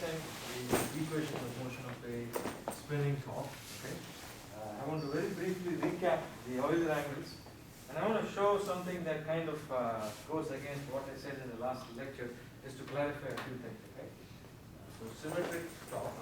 understand the equation of motion of a spinning top, okay, I want to very briefly recap the Euler angles, and I want to show something that kind of goes against what I said in the last lecture, just to clarify a few things. Okay, so symmetric top.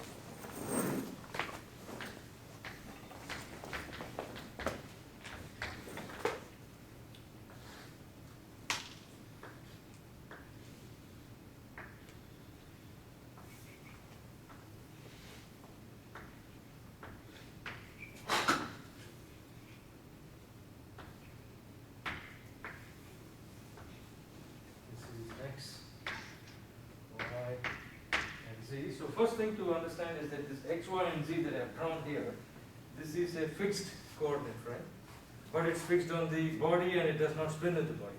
X, Y, and Z. So first thing to understand is that this X, Y, and Z that I have drawn here, this is a fixed coordinate, right? But it's fixed on the body and it does not spin with the body.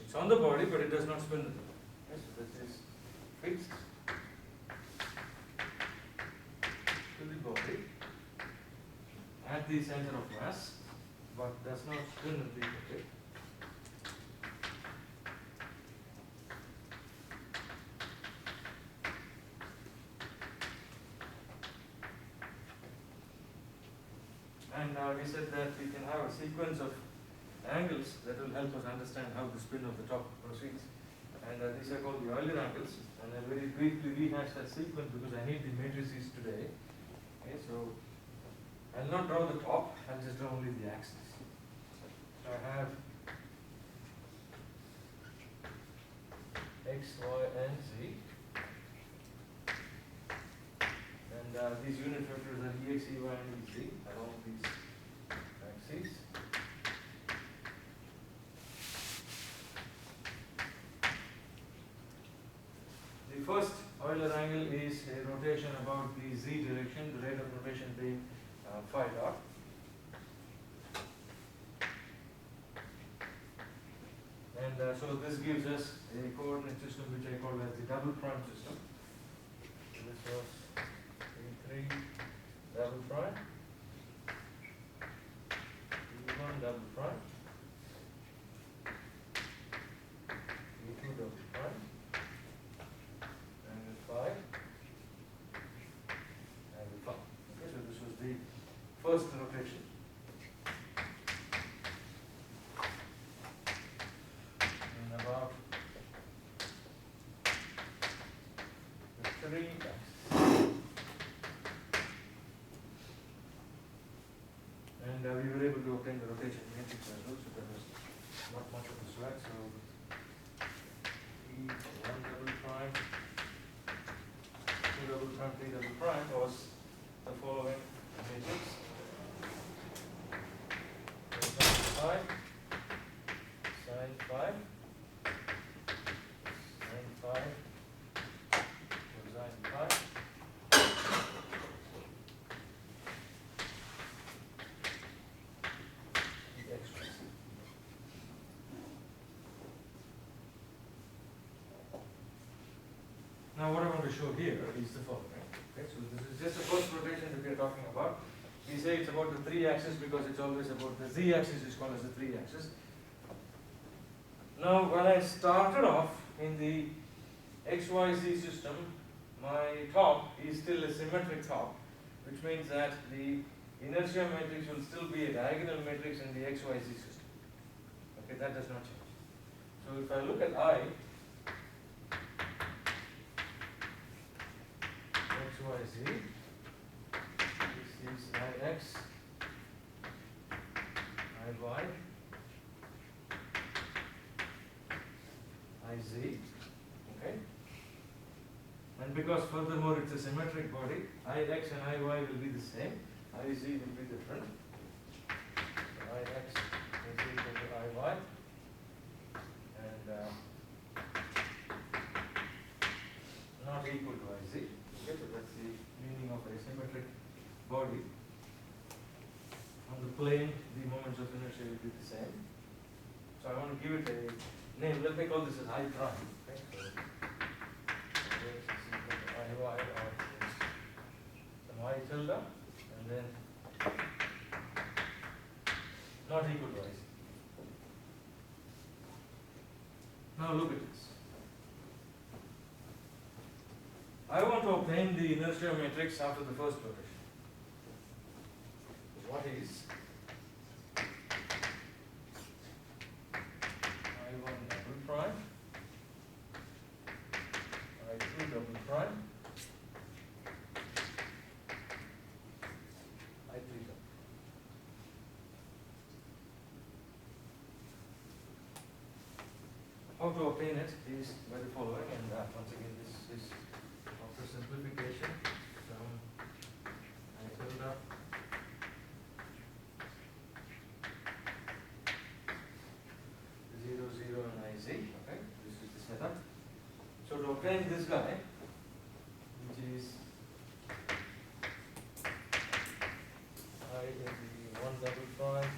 It's on the body, but it does not spin with the body. Okay, so this is fixed to the body at the center of mass, but does not spin with the body. And we said that we can have a sequence of angles that will help us understand how the spin of the top proceeds. And these are called the Euler angles. And I'll very briefly rehash that sequence because I need the matrices today. Okay, so I'll not draw the top, I'll just draw only the axis. So I have X, Y, and Z. And these unit vectors are Ex, Ey, and Ez along these axes. The first Euler angle is a rotation about the Z direction, the rate of rotation being phi dot. And so this gives us a coordinate system which I call as the double prime system. So this was E3 double prime, E1 double prime, E2 double prime, and phi, and phi. Okay, so this was the first rotation. And about the three axes. And we were able to obtain the rotation matrix as well, so there was not much of a sweat. So E1 double prime, 2 double prime, 3 double prime was the following matrix. Phi, sin phi, sin phi, cosine phi. Now what I want to show here is the following. Okay, so this is just the first rotation that we are talking about. We say it's about the 3 axis because it's always about the Z axis is called as the 3 axis. Now when I started off in the XYZ system, my top is still a symmetric top, which means that the inertia matrix will still be a diagonal matrix in the XYZ system. Okay, that does not change. So if I look at I, XYZ, this is Ix, Iy, Iz, okay? And because furthermore it's a symmetric body, Ix and Iy will be the same, Iz will be different. So Ix is equal to Iy, and not equal to Iz. Okay, so that's the meaning of a symmetric body. On the plane, the moments of inertia will be the same. So I want to give it a name. Let me call this as I prime. Okay, so this is equal to Iy or some I tilde, and then not equal to Iz. Now look at this. I want to obtain the inertia matrix after the first rotation. What is I1 double prime, I2 double prime, I3 double. How to obtain it is by the following, and once again this is after simplification from I tilde zero zero and I z. Okay, this is the setup. So to obtain this guy, which is I in the 1 double prime,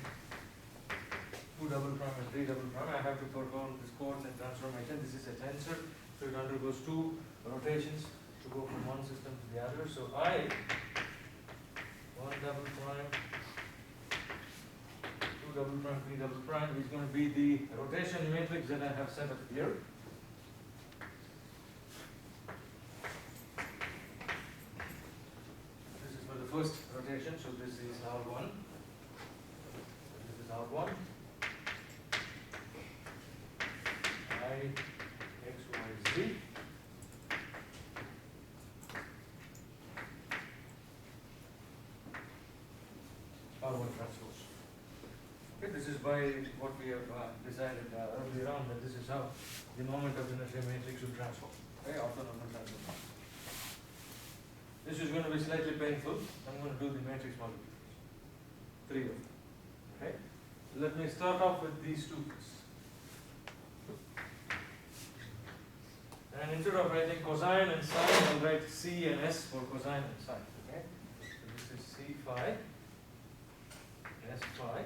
2 double prime and 3 double prime, I have to perform this coordinate transformation. This is a tensor, so it undergoes 2 rotations to go from one system to the other. So I 1 double prime, 2 double prime, 3 double prime is going to be the rotation matrix that I have set up here. This is for the first rotation, so this is R1. This is R1. I, X, Y, Z. R1 transpose. Okay, this is by what we have decided earlier on, that this is how the moment of inertia matrix will transform. Okay, orthonormal transform. This is going to be slightly painful. I'm going to do the matrix multiplication. 3 of them. Okay. Let me start off with these two first. And instead of writing cosine and sine, I'll write C and S for cosine and sine. Okay. So this is C phi, S phi,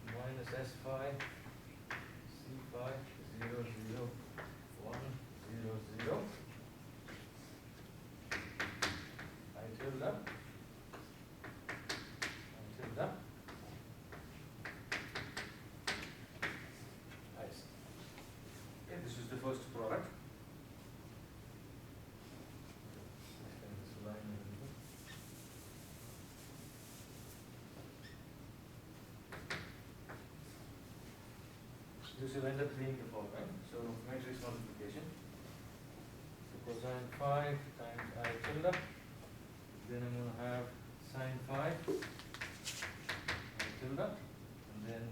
minus S phi, C phi, 0, 0, 1, 0, 0. I tilde, I see. Okay, this is the first product. Extend this line a little bit. This will end up being the following. So matrix multiplication. So cosine phi times I tilde. Then I'm going to have sine phi, I tilde, and then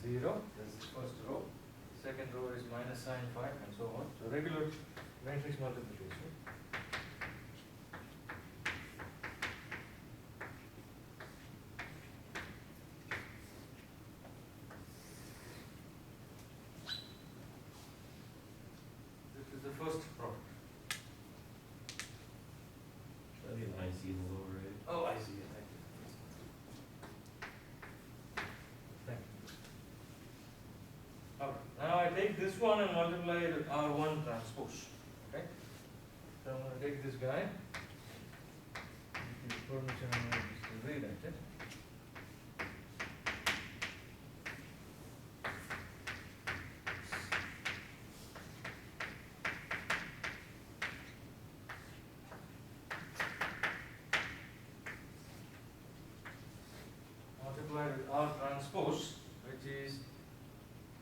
0, that's the first row. Second row is minus sine phi, and so on. So regular matrix multiplication. This is the first product. That'd be an IC in the lower right. Oh, I see it. Thank you. Okay. Now I take this one and multiply it with R1 transpose. Okay. So I'm going to take this guy. With the permission I'm going to rewrite it. Multiplied with R transpose, which is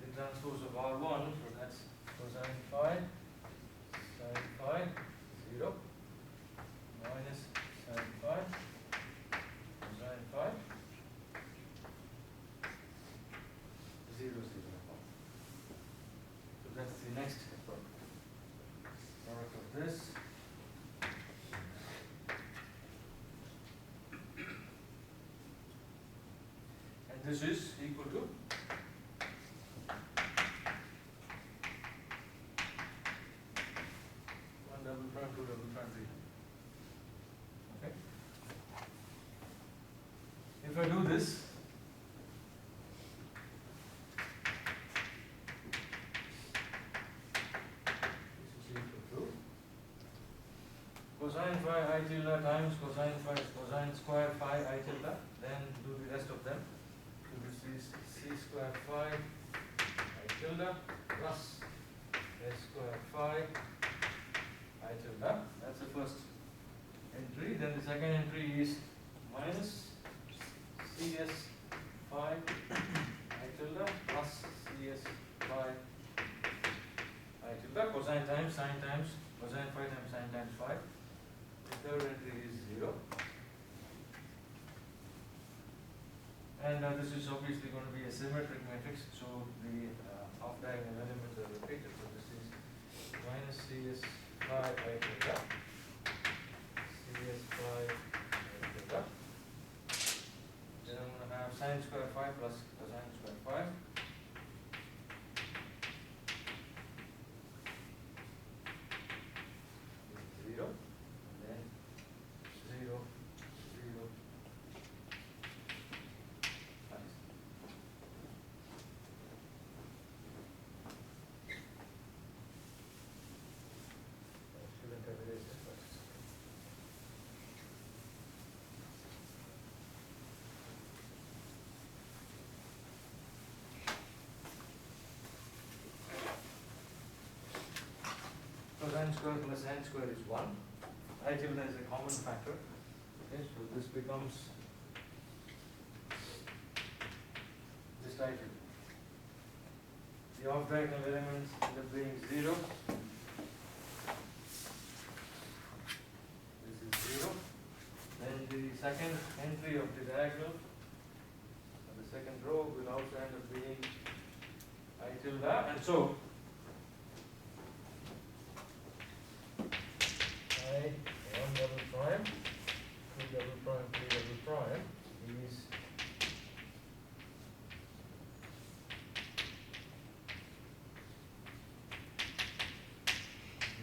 the transpose of R1, so that's cosine phi, sine phi, 0, minus sine phi, cosine phi, 0, 0. So that's the next product. Product of this. And this is equal to one double prime, 2 double prime, 3. Okay. If I do this, this is equal to cosine phi I tilde times cosine phi cosine square phi I tilde, then do the rest of them. So this is C square phi I tilde plus S square phi I then the second entry is minus CS phi I tilde plus CS phi I tilde cosine times sine times cosine phi times sine times phi. The third entry is 0. And this is obviously going to be a symmetric matrix, so the off diagonal elements are rotated. So this is minus CS phi I tilde, CS phi I tilde. Then I'm going to have sine square phi plus cosine square phi. 0, and then 0, 0. Shouldn't have erased it, but it's okay. Cosine square plus sine square is 1. I tilde is a common factor. Okay, so this becomes this I tilde. The off diagonal elements end up being 0. This is 0. Then the second entry of the diagonal, the second row, will also end up being I tilde, and so I 1 double prime, 2 double prime, 3 double prime is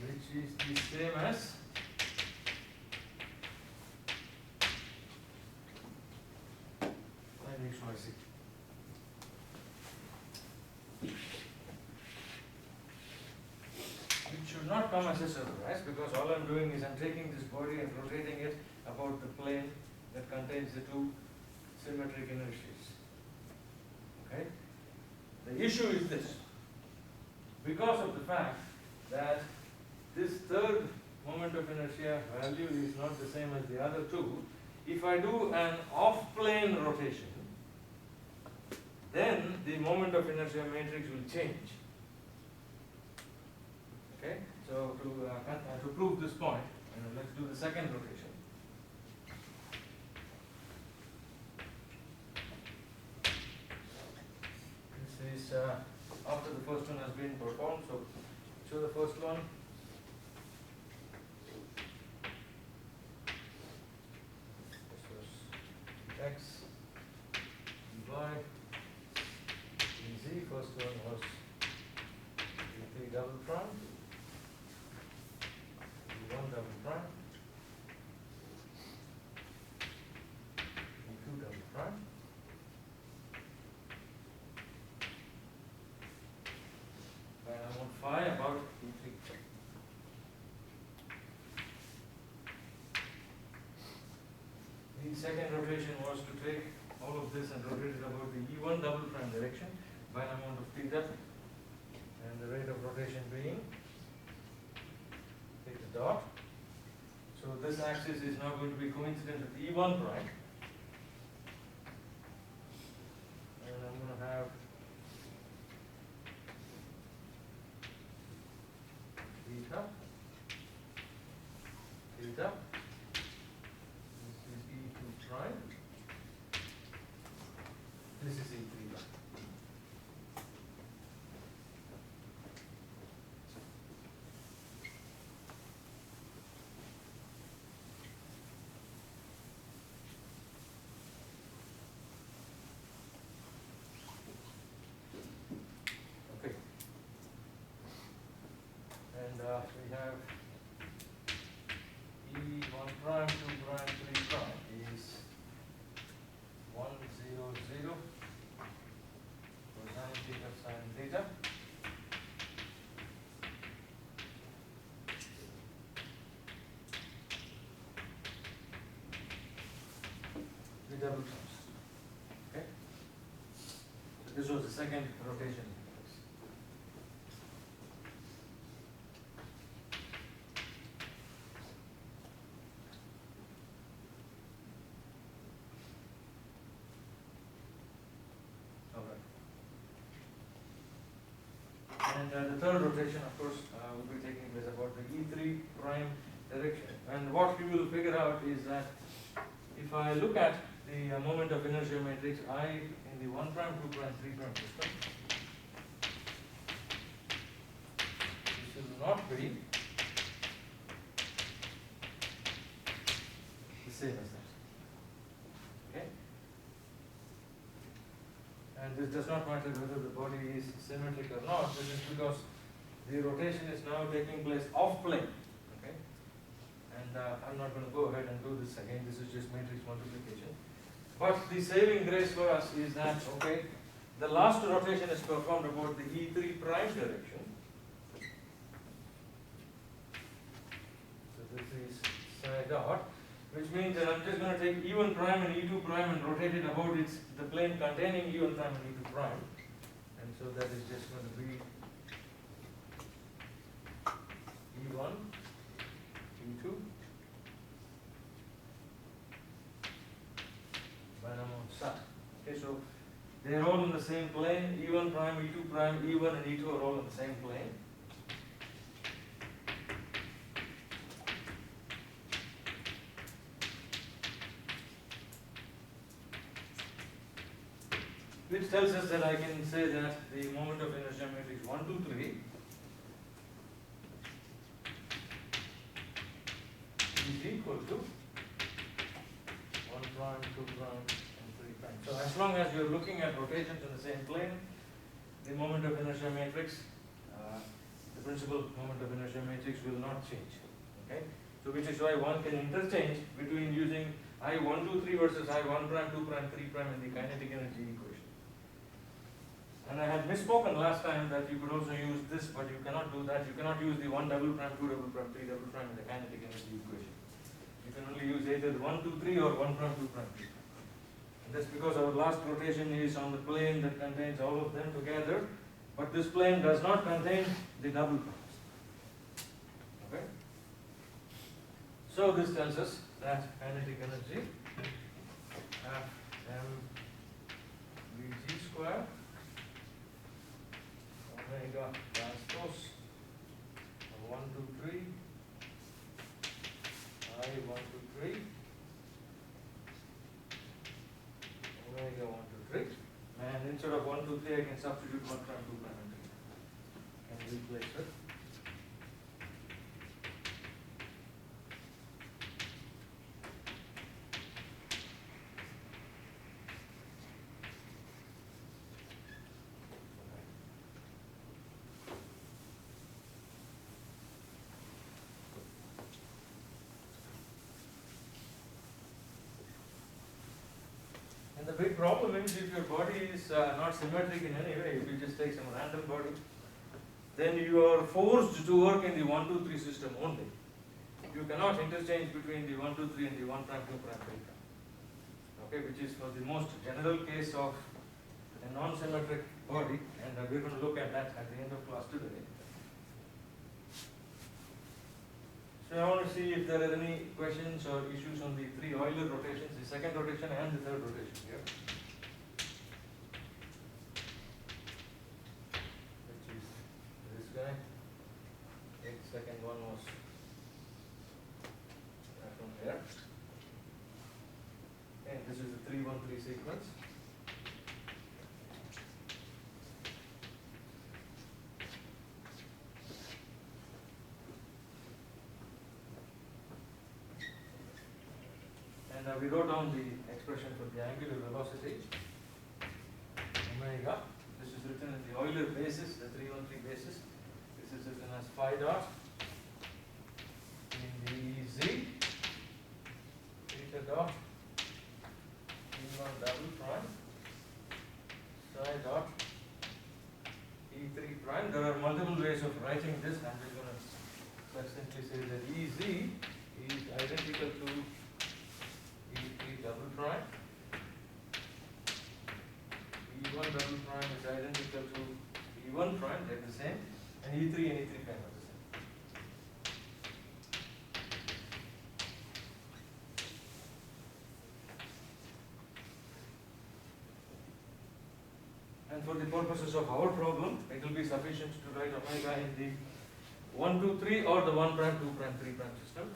which is the same as XYZ. It should not come as a surprise, because all I'm doing is I'm taking this body and rotating it about the plane that contains the two symmetric inertias. Okay? The issue is this. Because of the fact that this third moment of inertia value is not the same as the other two, if I do an off-plane rotation, then the moment of inertia matrix will change. Okay, so to prove this point, let's do the second rotation. This is after the first one has been performed. So show the first one. This was x, y, z. First one was d3 double prime. 1 double prime, 2 double prime, and I want phi about d3. The second rotation was to take all of this and rotate it about the E1 double prime direction by an amount of theta, and the rate of rotation being take the dot. So this axis is now going to be coincident with E1 prime. And I'm going to have theta, theta. This is E2 prime. This is E3 prime. We have E1 prime, 2 prime, 3 prime is 1, 0, 0 cosine theta sine theta. The double terms. Okay? So this was the second rotation. And the third rotation, of course, will be taking place about the E3 prime direction. And what we will figure out is that if I look at the moment of inertia matrix I in the 1 prime, 2 prime, 3 prime system, this will not be the same as that. Okay? And this does not matter whether the body is symmetric or not. This is because the rotation is now taking place off plane. Okay? And I'm not going to go ahead and do this again. This is just matrix multiplication. But the saving grace for us is that, okay, the last rotation is performed about the E3 prime direction. So this is psi dot, which means that I'm just going to take E1 prime and E2 prime and rotate it about the plane containing E1 prime and E2 prime. And so that is just going to be E1, E2, binomial psi. Okay, so they are all in the same plane. E1 prime, E2 prime, E1 and E2 are all in the same plane. Which tells us that I can say that the moment of inertia matrix 1, 2, 3 is equal to 1 prime, 2 prime, and 3 prime. So as long as you're looking at rotations in the same plane, the moment of inertia matrix, the principal moment of inertia matrix will not change. Okay? So which is why one can interchange between using I1, 2, 3 versus I1 prime, 2 prime, 3 prime in the kinetic energy equation. And I had misspoken last time that you could also use this, but you cannot do that. You cannot use the 1 double prime, 2 double prime, 3 double prime in the kinetic energy equation. You can only use either 1, 2, 3 or 1 prime, 2 prime, 3 prime. And that's because our last rotation is on the plane that contains all of them together, but this plane does not contain the double primes. Okay? So this tells us that kinetic energy F m v g square omega transpose 1, 2, 3 I 1, 2, 3 omega 1, 2, 3, and instead of 1, 2, 3 I can substitute 1 prime, 2 prime and 3 and replace it. The big problem is if your body is not symmetric in any way, if you just take some random body, then you are forced to work in the 1, 2, 3 system only. You cannot interchange between the 1, 2, 3 and the 1 prime, 2 prime, 3 prime. Okay, which is for the most general case of a non-symmetric body, and we're going to look at that at the end of class today. So I want to see if there are any questions or issues on the 3 Euler rotations, the second rotation and the third rotation here. Which is this guy. The second one was from here. And this is the 3-1-3 sequence. And we wrote down the expression for the angular velocity, omega. This is written in the Euler basis, the 3-1-3 basis. This is written as phi dot in the z, theta dot, E1 double prime, psi dot, E3 prime. There are multiple ways of writing this. I'm just going to succinctly say that EZ is identical to E3 double prime. E1 double prime is identical to E1 prime, they're the same, and E3 and E3 prime are the same. And for the purposes of our problem, it will be sufficient to write omega in the 1, 2, 3 or the 1 prime, 2 prime, 3 prime system.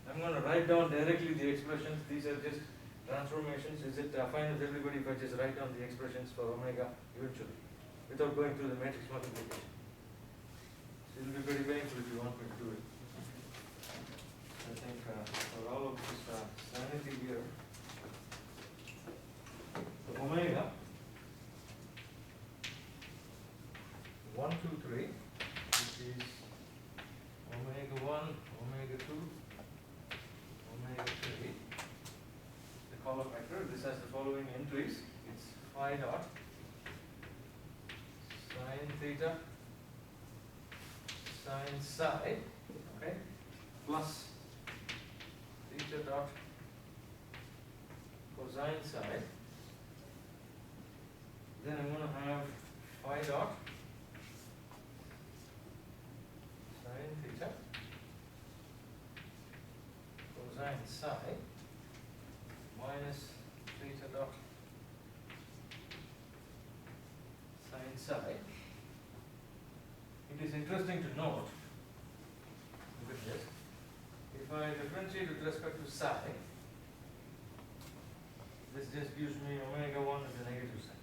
I'm going to write down directly the expressions. These are just transformations. Is it fine with everybody if I just write down the expressions for omega eventually, without going through the matrix multiplication? So it will be very painful if you want me to do it. I think for all of this sanity here, so omega 1, 2, 3, which is omega 1, omega 2, omega 3. The column vector, this has the following entries. It's phi dot sine theta sine psi, okay, plus theta dot cosine psi. Then I'm going to have phi dot sine theta cosine psi minus theta dot sine psi. It is interesting to note, look at this, if I differentiate with respect to psi, this just gives me omega 1 as a negative sign.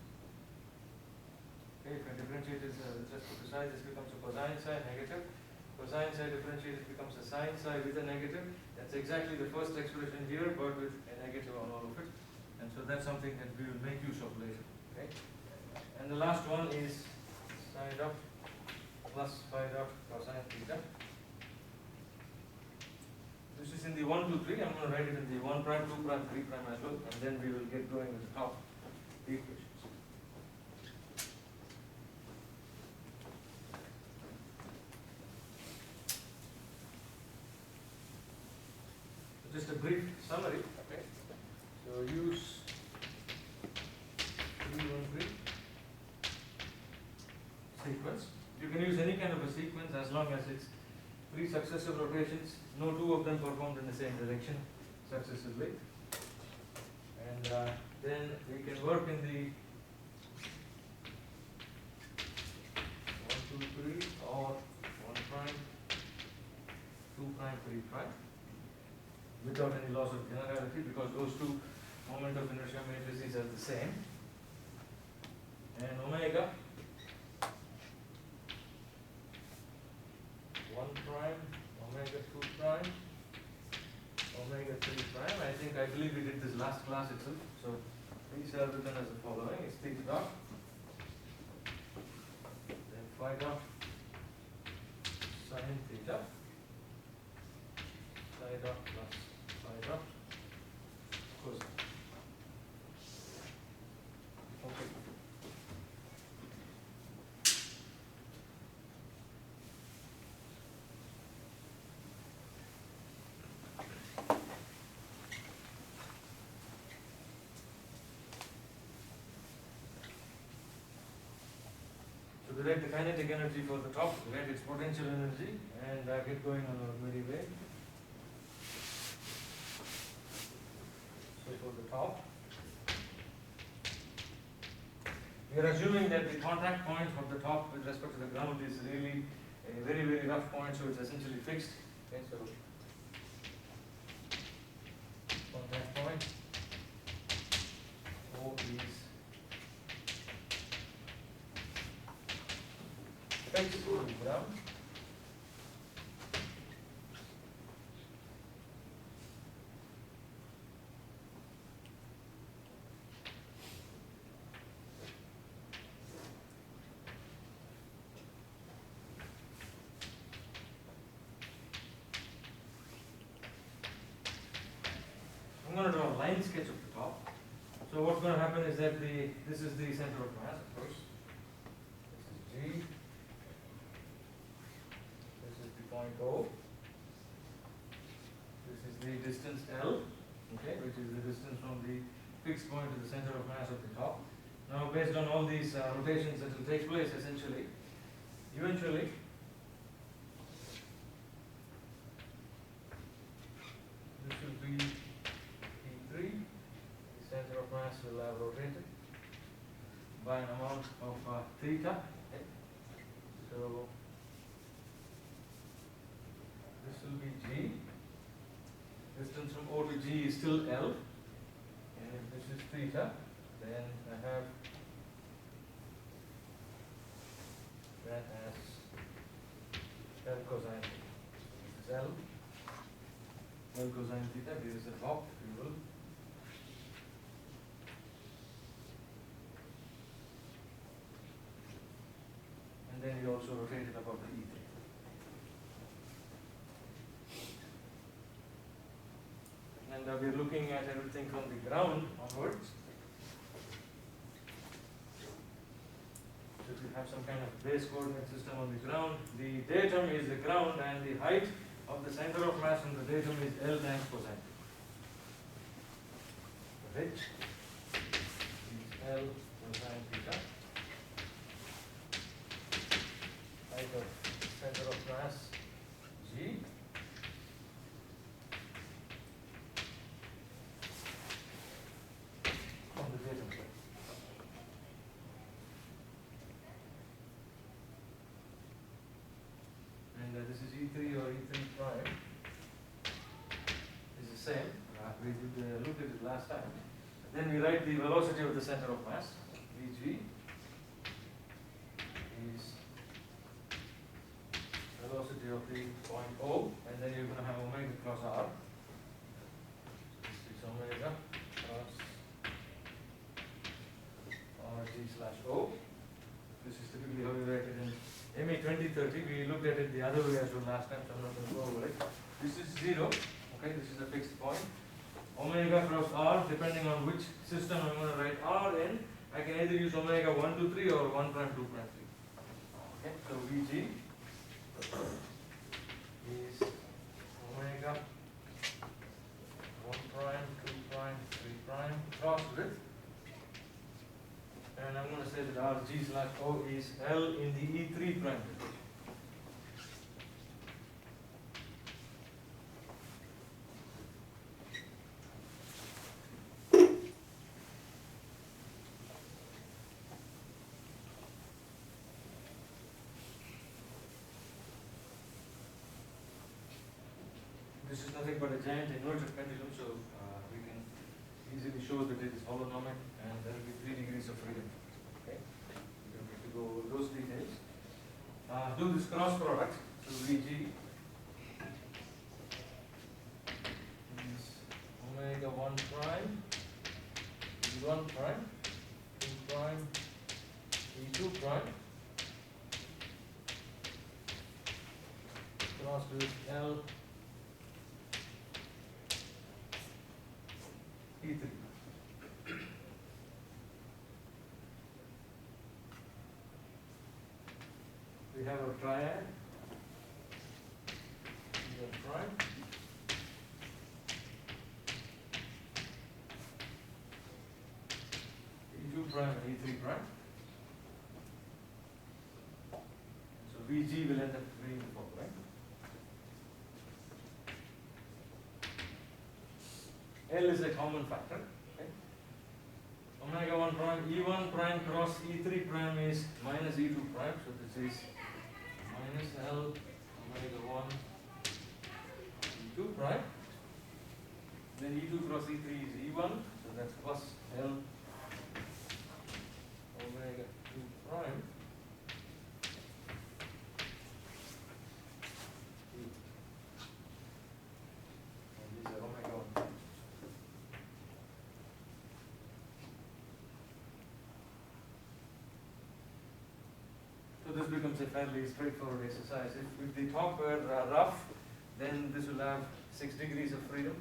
Okay, if I differentiate this with respect to psi, this becomes a cosine psi negative. Cosine psi differentiated becomes a sine psi with a negative. That's exactly the first expression here, but with a negative on all of it. And so that's something that we will make use of later. Okay? And the last one is psi dot plus phi dot cosine theta. This is in the 1, 2, 3. I'm going to write it in the 1 prime, 2 prime, 3 prime as well, and then we will get going with the top equations. Just a brief summary. Okay. So use 3, 1, 3 sequence. You can use any kind of a sequence as long as it's 3 successive rotations, no 2 of them performed in the same direction successively. And then we can work in the 1, 2, 3 or 1 prime, 2 prime, 3 prime without any loss of generality, because those two moment of inertia matrices are the same. And omega 1 prime, omega 2 prime, omega 3 prime. I believe we did this last class itself. So these are written as the following. It's theta dot, then phi dot sine theta, psi dot plus phi dot cosine. Okay. So we write the kinetic energy for the top, we write its potential energy, and get going on our merry way. So for the top, we are assuming that the contact point of the top with respect to the ground is really a very, very rough point, so it's essentially fixed. Okay, so contact point O is fixed to the ground. I'm going to draw a line sketch of the top. So what's going to happen is that this is the center of mass, of course. This is G. This is the point O. This is the distance L, okay, which is the distance from the fixed point to the center of mass of the top. Now, based on all these rotations that will take place, essentially, eventually, this will be P3. The center of mass will have rotated by an amount of theta. Okay. So this will be G. Distance from O to G is still L. And if this is theta, then I have that as L cosine theta. This is L. L cosine theta, here is the top, if you will. And then you also rotate it about the E3. And we're looking at everything from the ground onwards. So if you have some kind of base coordinate system on the ground, the datum is the ground and the height of the center of mass on the datum is L times cosine. Which is L cosine theta. Height of center of mass G. On the datum side. And this is E3 or E3 prime. Is the same. We did look at it last time. Then we write the velocity of the center of mass. Vg is velocity of the point O, and then you're going to have omega cross r. This is omega cross rg/O. This is typically how we write it in ME 2030. We looked at it the other way as well last time, so I'm not going to go over it. This is 0. Okay, this is a fixed point. Omega cross r, depending on which system I'm going to write r in, I can either use omega 1 to 3 or 1 prime 2 prime 3. Okay, so Vg is omega 1 prime, 2 prime, 3 prime crossed with, and I'm going to say that Rg/O is L in the E3 prime direction. This is nothing but a giant inverted pendulum, so we can easily show that it is holonomic and there will be 3 degrees of freedom. Okay, we don't need to go over those details. Do this cross product. So Vg is omega 1 prime, E1 prime, 2 prime, E2 prime, crossed with L E3. We have a triad, E1 prime, E2 prime and E3 prime. So Vg will end up being the following. L is a common factor. Okay. Omega 1 prime, E1 prime cross E3 prime is minus E2 prime, so this is minus L omega 1 E2 prime. Then E2 cross E3 is E1, so that's plus L omega 2 prime. And these are omega 1 primes. So this becomes a fairly straightforward exercise. If the top were rough, then this will have 6 degrees of freedom,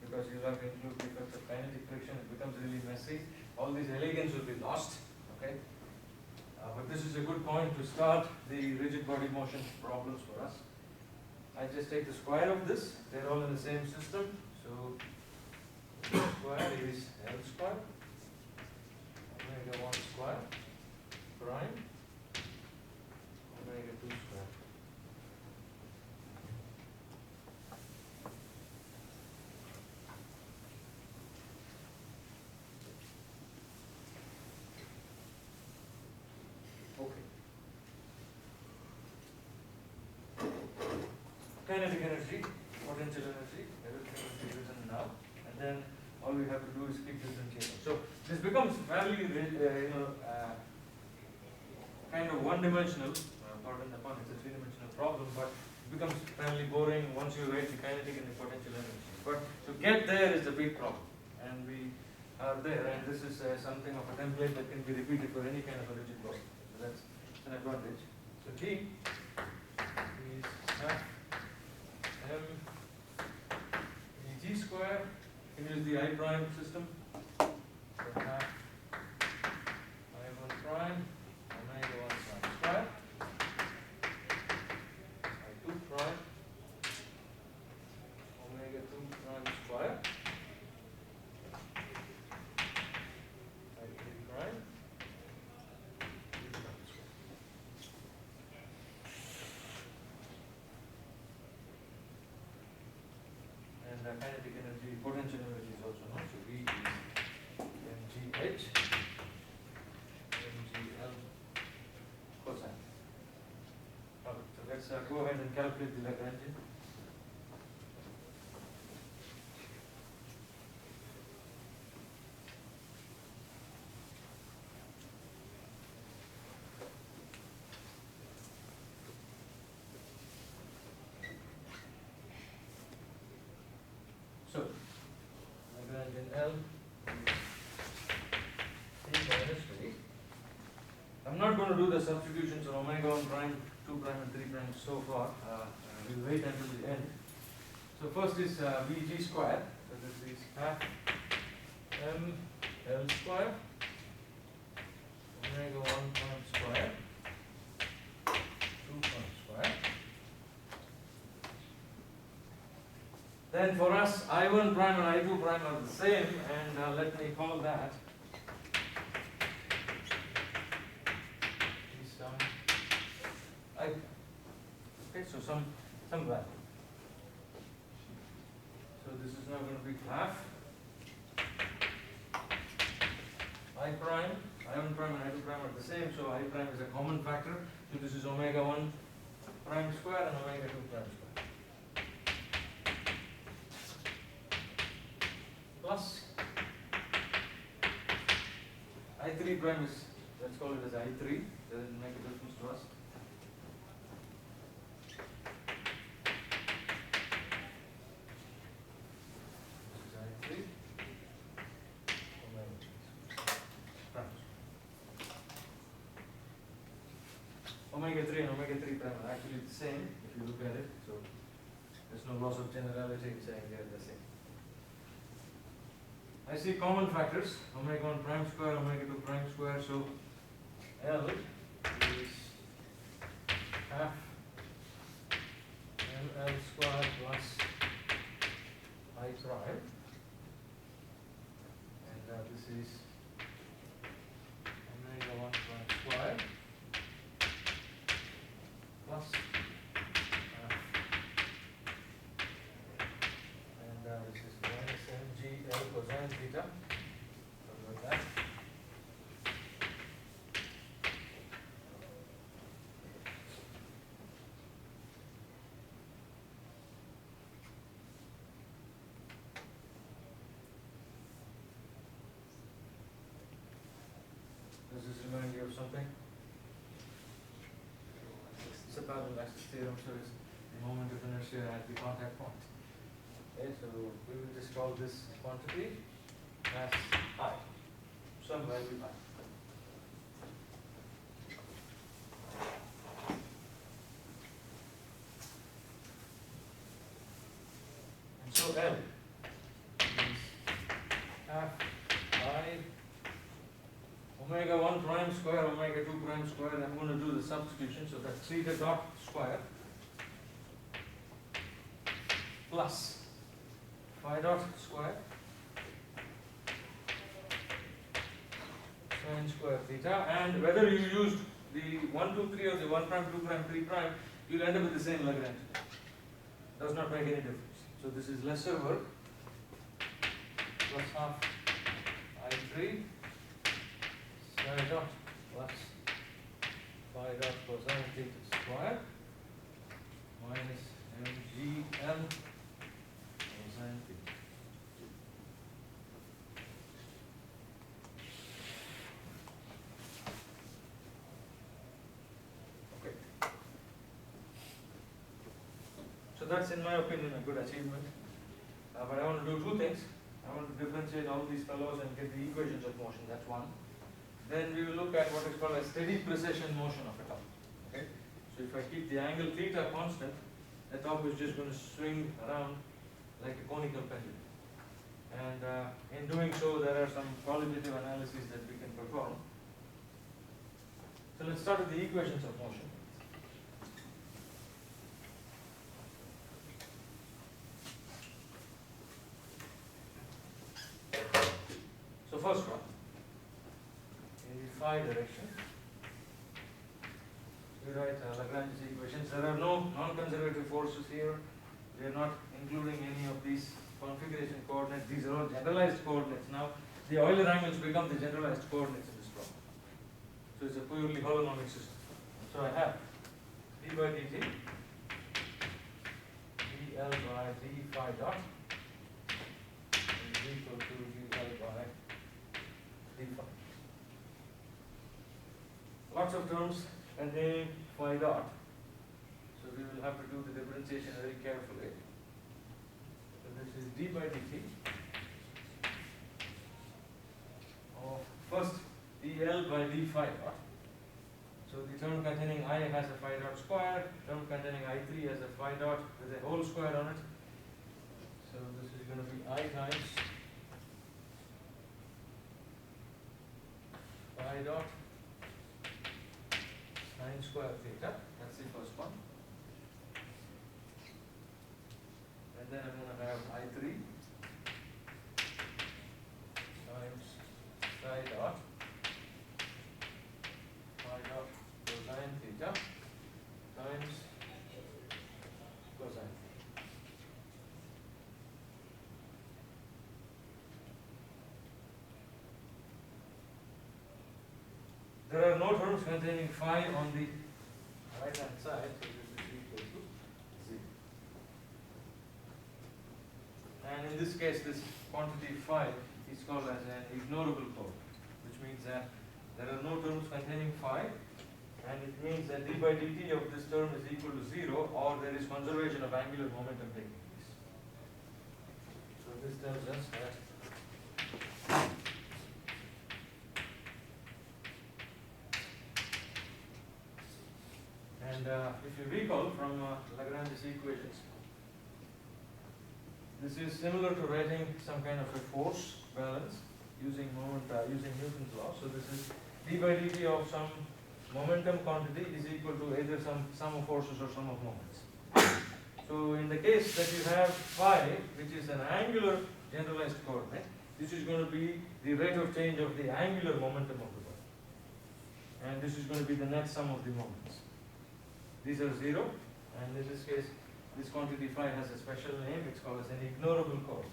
because you have to include the effects of kinetic friction. It becomes really messy. All these elegance will be lost. Okay, but this is a good point to start the rigid body motion problems for us. I just take the square of this. They're all in the same system. So square is L square, omega 1 square prime, omega 2 square. kinetic energy, potential energy, everything will be written now, and then all we have to do is keep differentiating. So this becomes fairly, kind of one-dimensional, pardon the pun, it's a three-dimensional problem, but it becomes fairly boring once you write the kinetic and the potential energy. But to get there is the big problem, and we are there, and this is something of a template that can be repeated for any kind of a rigid body. So that's an advantage. So T is half m G square. You can use the I prime system. So half I1 prime omega 1 prime square I2 prime omega 2 prime square I3 prime D prime square. And kinetic energy, potential energy is also known. So V is mgh mgl cosine. Okay, so let's go ahead and calculate the Lagrangian. So, Lagrangian L is T minus 3. I'm not going to do the substitutions of omega 1 prime, 2 prime and 3 prime so far. We'll wait until the end. So first is Vg square. So this is half m L square omega 1 prime square 2 prime square. Then for us, I1 prime and I2 prime are the same, and let me call that is some I. Okay, so some value. So this is now going to be half I prime, I1 prime and I2 prime are the same, so I prime is a common factor. So this is omega 1 prime square and omega 2 prime square. Plus I3 prime is, let's call it as I3, doesn't make a difference to us. This is I3 omega 3 and omega 3 prime are actually the same if you look at it, so there's no loss of generality in saying they're the same. I see common factors, omega 1 prime square, omega 2 prime square, so L is half ml square plus I prime, and this is omega 1 prime square plus half, and this is minus mgl cosine theta, something like that. Does this remind you of something? It's a parallax theorem, so it's the moment of inertia at the contact point. Okay, so we will just call this quantity as I, some value I. And so L is half I omega 1 prime square, omega 2 prime square. I'm going to do the substitution, so that's theta dot square plus phi dot square sine square theta, and whether you used the 1, 2, 3 or the 1 prime, 2 prime, 3 prime, you'll end up with the same Lagrange. Does not make any difference. So this is lesser work plus half I3 psi dot plus phi dot cosine theta square minus mgm cosine theta. Okay. So that's in my opinion a good achievement. But I want to do two things. I want to differentiate all these fellows and get the equations of motion, that's one. Then we will look at what is called a steady precession motion of a top. Okay? So if I keep the angle theta constant, the top is just going to swing around like a conical pendulum. And in doing so, there are some qualitative analyses that we can perform. So let's start with the equations of motion. So first one, in the phi direction, we write Lagrange's equations. There are no non-conservative forces here. We are not including any of these configuration coordinates. These are all generalized coordinates. Now, the Euler angles become the generalized coordinates in this problem. So it's a purely holonomic system. So I have d by dt, dl by d phi dot is equal to dl by d phi. Lots of terms containing phi dot. So we will have to do the differentiation very carefully. So this is d by dt of first dl by d phi dot. So the term containing I has a phi dot square, term containing I3 has a phi dot with a whole square on it. So this is going to be I times phi dot sine square theta. That's the first one. And then I'm going to have I3 times psi dot cosine theta times cosine theta. There are no terms containing phi on the right hand side, so this is equal to 0. And in this case, this quantity phi is called as an ignorable coordinate, which means that there are no terms containing phi, and it means that d by dt of this term is equal to 0, or there is conservation of angular momentum taking place. So this tells us that and if you recall from Lagrange's equations, this is similar to writing some kind of a force balance using using Newton's law. So this is d by dt of some momentum quantity is equal to either some sum of forces or sum of moments. So in the case that you have phi, which is an angular generalized coordinate, this is going to be the rate of change of the angular momentum of the body. And this is going to be the net sum of the moments. These are 0, and in this case, this quantity phi has a special name. It's called as an ignorable coordinate.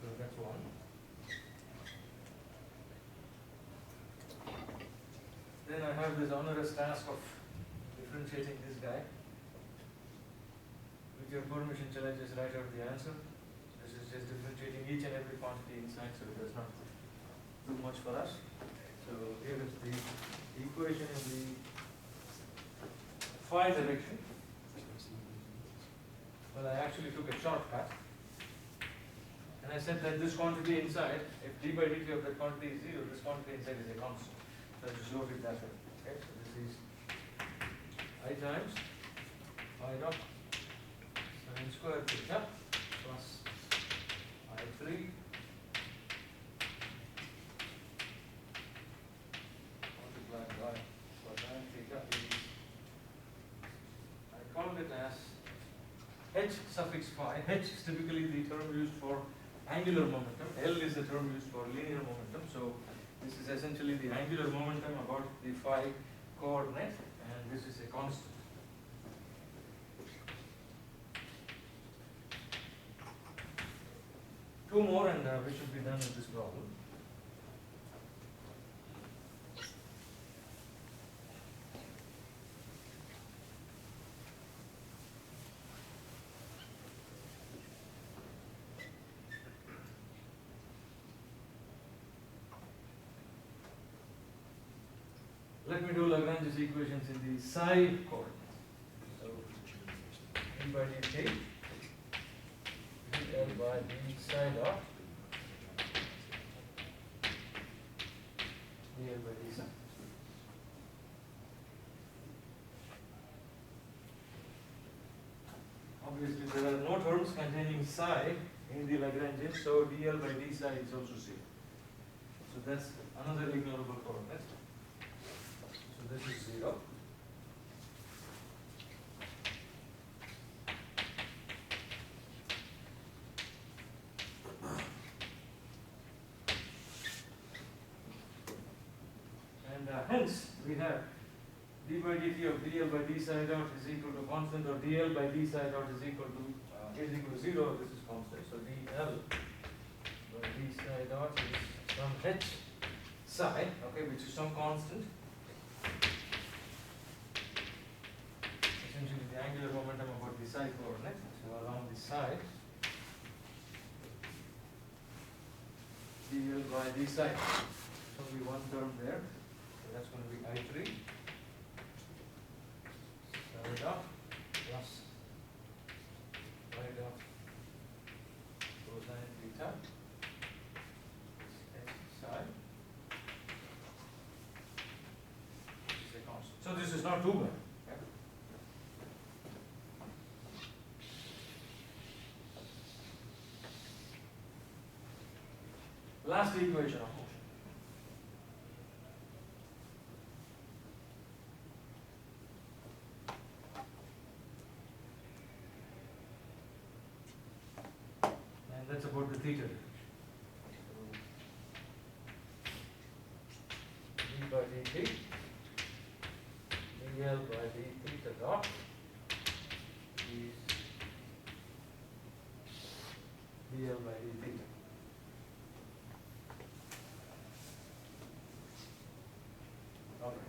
So that's one. Then I have this onerous task of differentiating this guy. With your permission, shall I just write out the answer? This is just differentiating each and every quantity inside, so it does not do much for us. So here is the equation in the phi direction. Well, I actually took a shortcut. And I said that this quantity inside, if d by dt of that quantity is 0, this quantity inside is a constant. So I just wrote it that way. Okay, so this is I times phi dot sine square theta plus I3 multiplied by cosine theta is, I called it as h suffix phi. H is typically the term used for angular momentum. L is the term used for linear momentum. So this is essentially the angular momentum about the phi coordinate, and this is a constant. Two more and we should be done with this problem. Let me do Lagrange's equations in the psi coordinate. So d by dt, dl by d psi dot, dl by d psi. Obviously, there are no terms containing psi in the Lagrangian, so dl by d psi is also 0. So that's another ignorable coordinate. So this is 0. And hence we have d by dt of dl by d psi dot is equal to constant, or dl by d psi dot is equal to 0. This is constant. So dl by d psi dot is some h psi, okay, which is some constant. Essentially the angular momentum about the psi coordinate. So along the side, dl by d psi. So only one term there. So that's going to be I3 psi dot plus phi dot cosine theta h psi. This is a constant. So this is not too bad. Okay? Last equation of motion. And that's about the theta direction. So d by dt, dl by d theta dot is dl by d theta. Okay.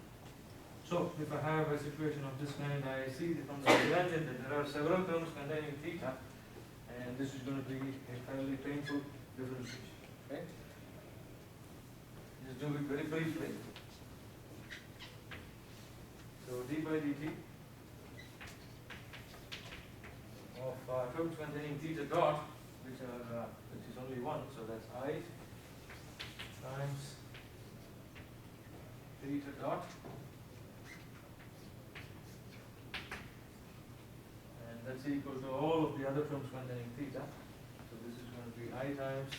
So if I have a situation of this kind, I see from the Lagrangian that there are several terms containing theta, and this is going to be a fairly painful differentiation. Okay? Just do it very briefly. So d by dt of terms containing theta dot, which is only one, so that's I times theta dot, and that's equal to all of the other terms containing theta. So this is going to be I times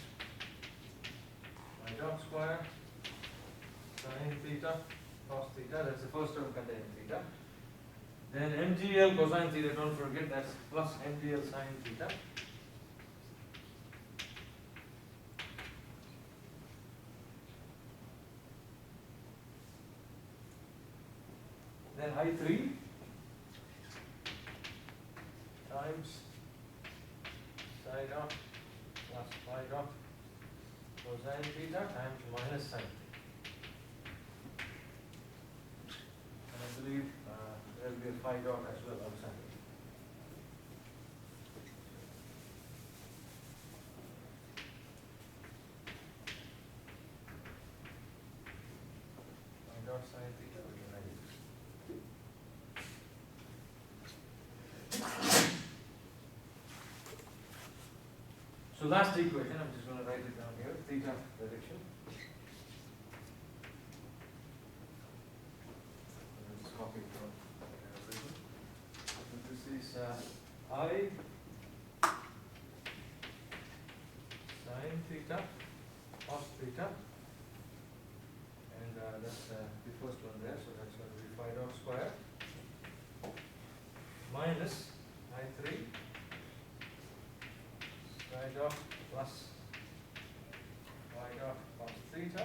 I dot square sin theta cos theta. That's the first term containing theta. Then mgl cosine theta, don't forget, that's plus mgl sin theta. Then I3 times psi dot plus phi dot cosine theta times minus sin theta. And I believe there will be a phi dot as well outside. Phi dot sin theta will be negative. So last equation, I'm just going to write it down here, theta direction. Let's copy it from original. So this is I sin theta cos theta, and that's the first one there, so that's going to be phi dot square minus I3 phi dot plus phi dot cos theta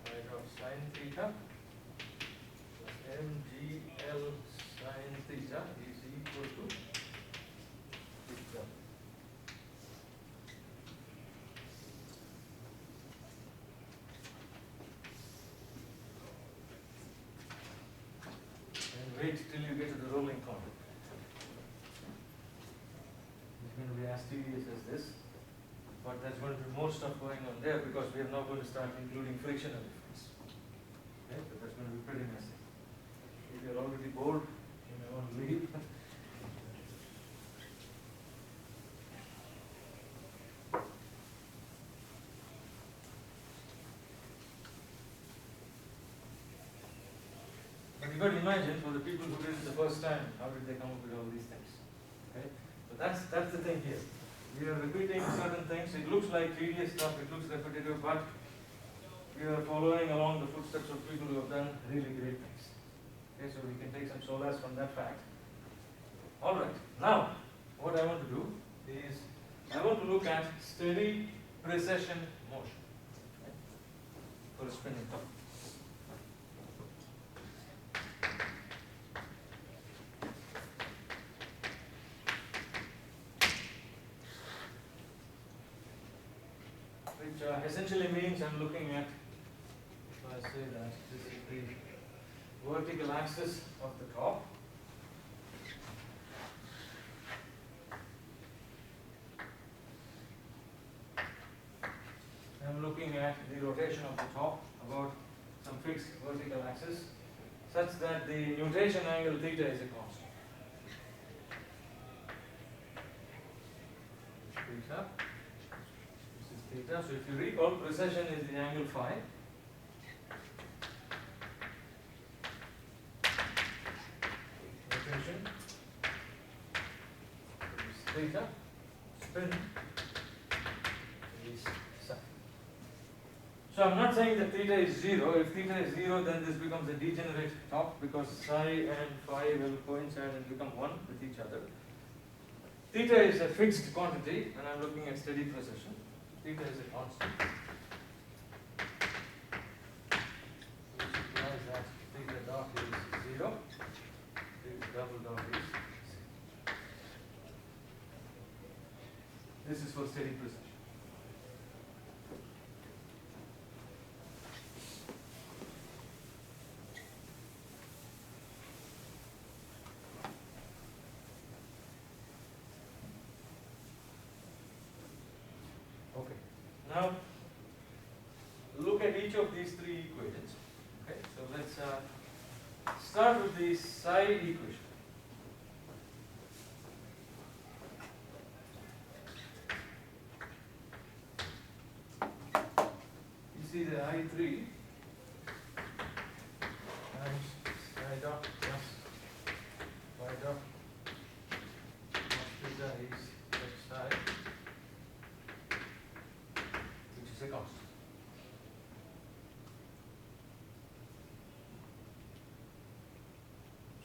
phi dot sin theta plus mgl sin theta is equal to theta. wait till you get to the rolling point. It's going to be as tedious as this, but there's going to be more stuff going on there because we are now going to start including frictional effects. Okay, so that's going to be pretty messy. If you're already bored, you may want to leave. But you got to imagine, for the people who did it the first time, how did they come up with all these things? Okay? So that's the thing here. We are repeating certain things. It looks like tedious stuff, it looks repetitive, but we are following along the footsteps of people who have done really great things. Okay, so we can take some solace from that fact. Alright, now what I want to do is I want to look at steady precession motion, okay, for a spinning top. Which essentially means I'm looking at, if I say that this is the vertical axis of the top. I'm looking at the rotation of the top about some fixed vertical axis such that the nutation angle theta is a constant. Theta. Theta. So if you recall, precession is the angle phi. Rotation is theta. Spin is psi. So I'm not saying that theta is 0. If theta is 0, then this becomes a degenerate top because psi and phi will coincide and become 1 with each other. Theta is a fixed quantity and I'm looking at steady precession. Theta is a constant, which implies that theta dot is 0, theta double dot is 0. This is for steady precession. Okay. Now, look at each of these three equations. Okay. So let's start with the psi equation. You see the I3 times psi dot plus phi dot plus theta is h psi, which is a constant.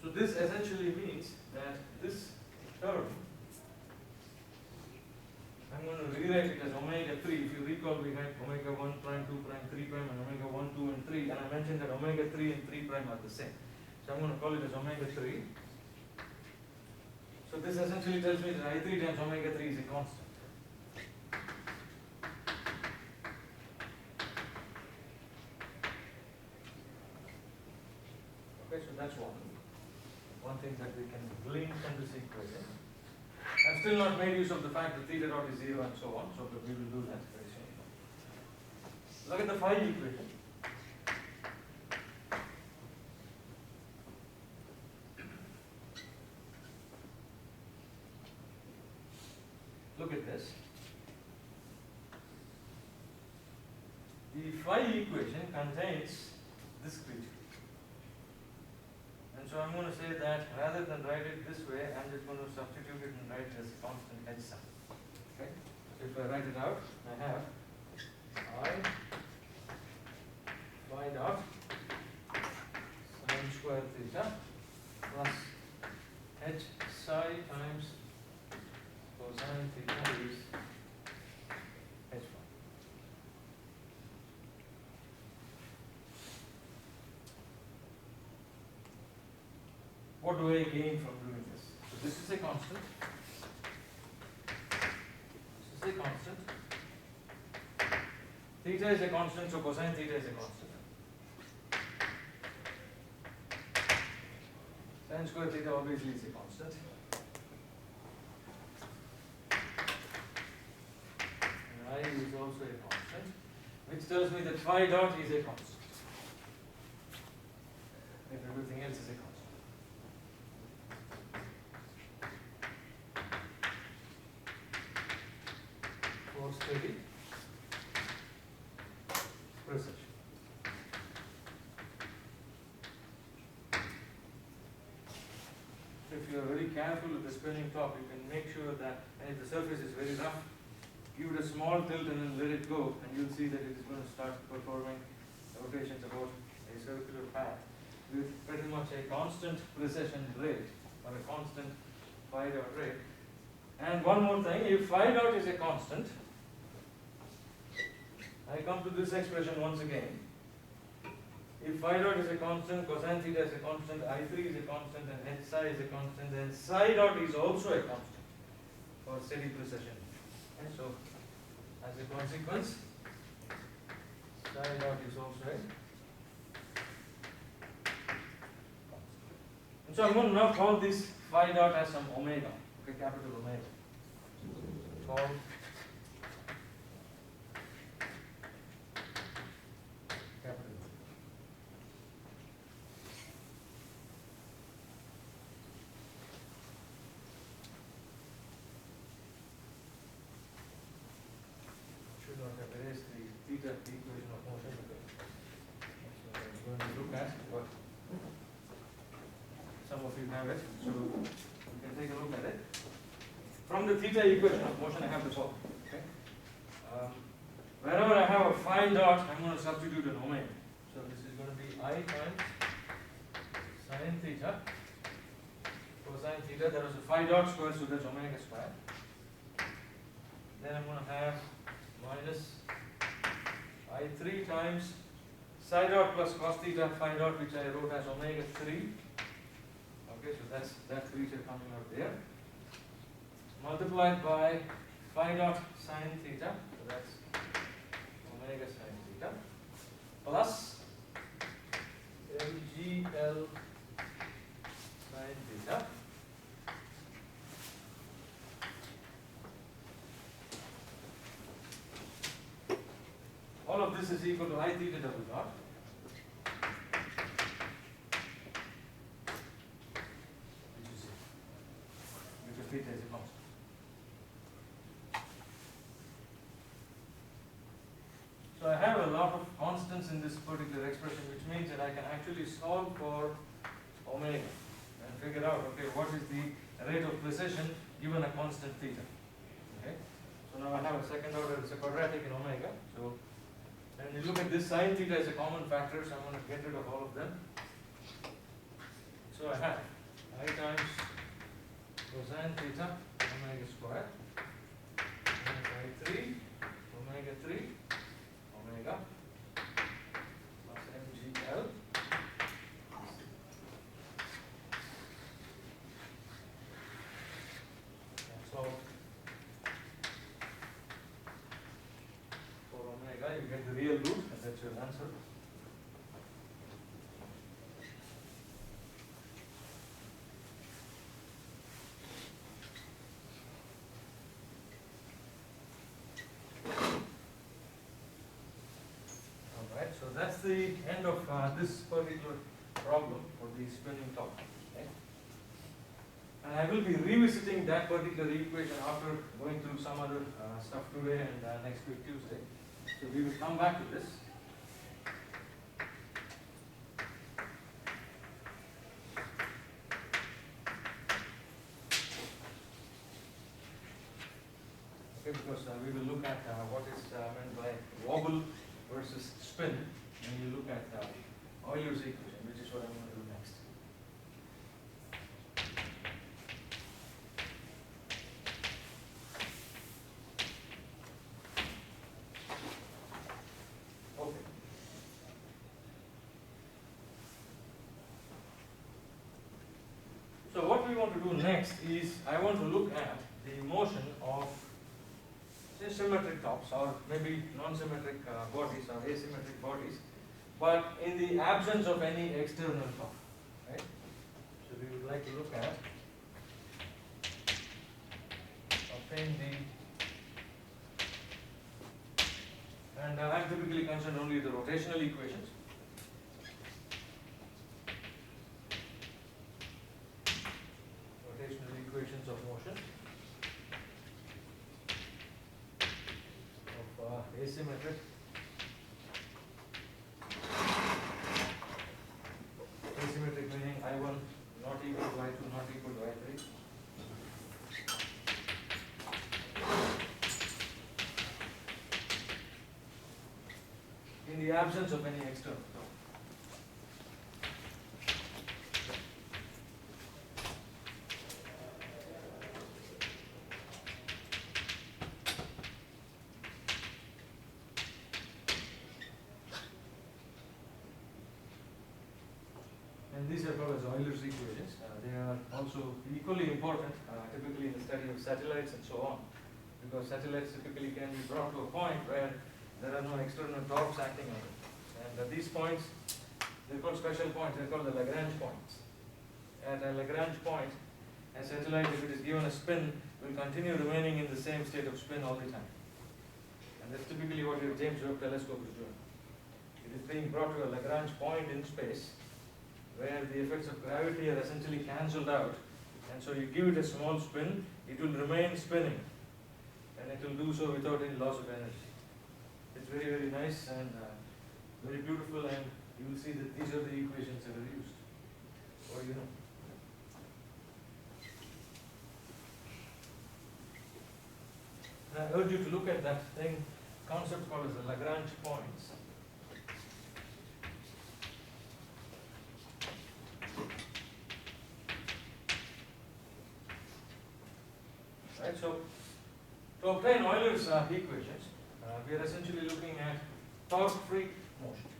So this essentially means that this term, I'm going to rewrite it as omega 3. If you recall, we had omega 1 prime, 2 prime, 3 prime, and omega 1, 2, and 3, and I mentioned that omega 3 and 3 prime are the same. So I'm going to call it as omega 3. So this essentially tells me that I3 times omega 3 is a constant. Okay, so that's one thing that we can glean from this equation. I've still not made use of the fact that theta dot is 0 and so on, so but we will do that very soon. Look at the phi equation. Look at this. The phi equation contains this creature. And so I'm going to say that rather than write it this way, I'm just going to substitute it and write it as a constant h sum. Okay? So if I write it out, I have I phi dot sine square theta plus h psi times cosine theta is h phi. What do I gain from doing this? So this is a constant. This is a constant. Theta is a constant, so cosine theta is a constant. Sin square theta obviously is a constant. And I is also a constant, which tells me that phi dot is a constant. If everything else is a constant. For steady precision. If you are very careful with the spinning top, you can make sure that, and if the surface is very rough, give it a small tilt and then let it go, and you'll see that it is going to start performing rotations about a circular path with pretty much a constant precession rate or a constant phi dot rate. And one more thing, if phi dot is a constant, I come to this expression once again. If phi dot is a constant, cosine theta is a constant, I3 is a constant, and h psi is a constant, then psi dot is also a constant for steady precession. And so, as a consequence, psi dot is also a constant. And so I'm going to now call this phi dot as some omega, okay, capital omega. Call capital. Should not have erased the theta equation of motion. So I'm going to look at what some of you have it, so you can take a look at it. From the theta equation of motion, I have the following. Okay? Wherever I have a phi dot, I'm going to substitute an omega. So this is going to be I times sin theta cosine theta. There was a phi dot square, so that's omega square. Then I'm going to have minus I3 times psi dot plus cos theta phi dot, which I wrote as omega 3. Okay, so that's that feature coming out there. Multiplied by phi dot sin theta, so that's omega sin theta, plus LGL sin theta. All of this is equal to I theta double dot. Theta is a constant. So I have a lot of constants in this particular expression, which means that I can actually solve for omega and figure out, okay, what is the rate of precession given a constant theta. Okay. So now I have a second order, it's a quadratic in omega. So when you look at this sin theta is a common factor, so I'm going to get rid of all of them. So I have I times cosine theta omega square minus I3 omega 3 omega plus MGL. So for omega you get the real root, and that's your answer. So that's the end of this particular problem for the spinning top. Okay? And I will be revisiting that particular equation after going through some other stuff today and next week Tuesday. So we will come back to this. Okay, because we will look at what is meant by wobble versus spin, and you look at Euler's equation, which is what I'm going to do next. Okay. So what we want to do next is, I want to look at the motion of say symmetric tops or maybe non-symmetric bodies or asymmetric bodies, but in the absence of any external top, right? So we would like to look at obtain the, and I am typically concerned only with the rotational equations. Rotational equations of motion of asymmetric meaning I1 not equal to I2 not equal to I3. In the absence of any external term. And these are called as Euler's equations. They are also equally important, typically in the study of satellites and so on, because satellites typically can be brought to a point where there are no external torques acting on it. And at these points, they're called special points, they're called the Lagrange points. At a Lagrange point, a satellite, if it is given a spin, will continue remaining in the same state of spin all the time. And that's typically what your James Webb Telescope is doing. It is being brought to a Lagrange point in space, where the effects of gravity are essentially cancelled out, and so you give it a small spin, it will remain spinning, and it will do so without any loss of energy. It's very, very nice and very beautiful, and you will see that these are the equations that are used. Or you know. And I urge you to look at that thing, concept called as the Lagrange points. Right, so to obtain Euler's equations, we are essentially looking at torque-free motion.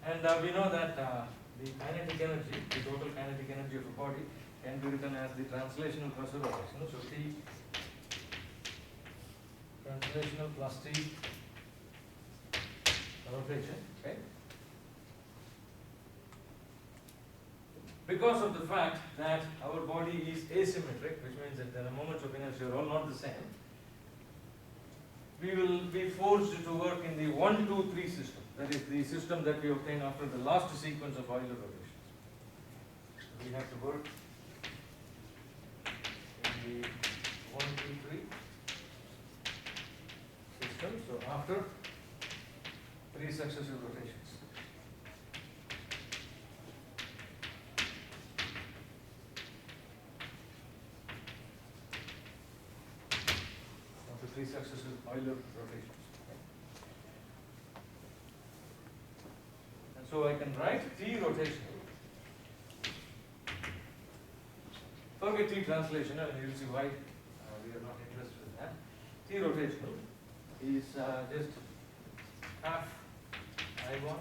And we know that the kinetic energy, the total kinetic energy of a body, can be written as the translational plus the rotational. So T translational plus T rotation. Okay. Because of the fact that our body is asymmetric, which means that the moments of inertia are all not the same, we will be forced to work in the 1, 2, 3 system. That is the system that we obtain after the last sequence of Euler rotations. So we have to work in the 1, 2, 3 system. So after 3 successive rotations. After 3 successive Euler rotations. And so I can write T rotational. Forget T translational, and you will see why we are not interested in that. T rotational is just half I1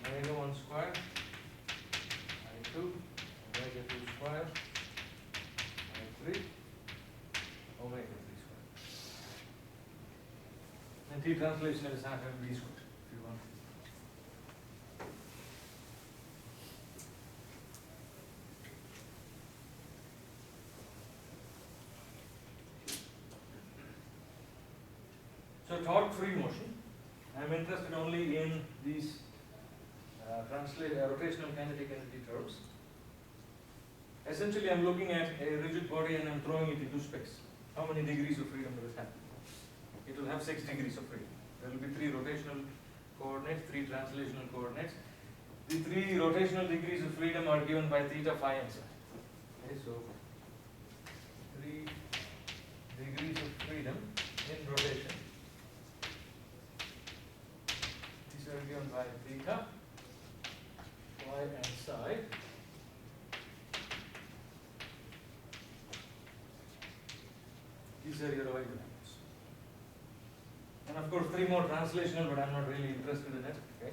omega 1 square I2 omega 2 square I3 omega 3 square. And T translational is half mv square if you want. So torque-free motion, I am interested only in these rotational kinetic energy terms. Essentially, I am looking at a rigid body and I am throwing it into space. How many degrees of freedom will it have? It will have 6 degrees of freedom. There will be 3 rotational coordinates, 3 translational coordinates. The 3 rotational degrees of freedom are given by theta, phi, and psi. Okay, so 3 degrees of freedom in rotation. These are given by theta, phi, and psi. These are your Euler values. And of course 3 more translational, but I am not really interested in it. Okay.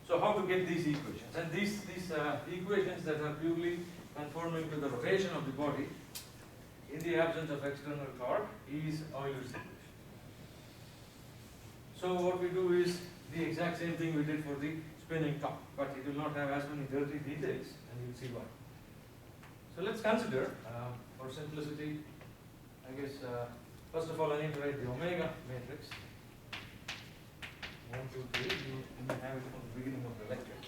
So how to get these equations? And these equations that are purely conforming to the rotation of the body in the absence of external torque is Euler's equation. So what we do is the exact same thing we did for the spinning top, but it will not have as many dirty details, and you'll see why. So let's consider, for simplicity, I guess, first of all I need to write the omega matrix. 1, 2, 3, you may have it from the beginning of the lecture.